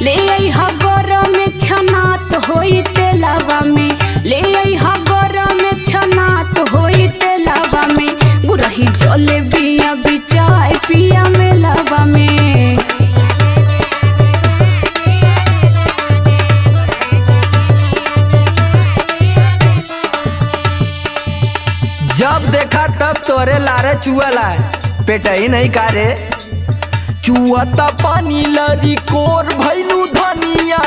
ले आई हा गरम में छनात होई तेलावा में, ले आई हा गरम में छनात होई तेलावा में, गुरही जले बिया बिचाए पिया में लावा में। जब देखा तब तोरे लारे चुअला पेट ही नहीं कारे चुअता पानी लरी कोर भैलू धनिया।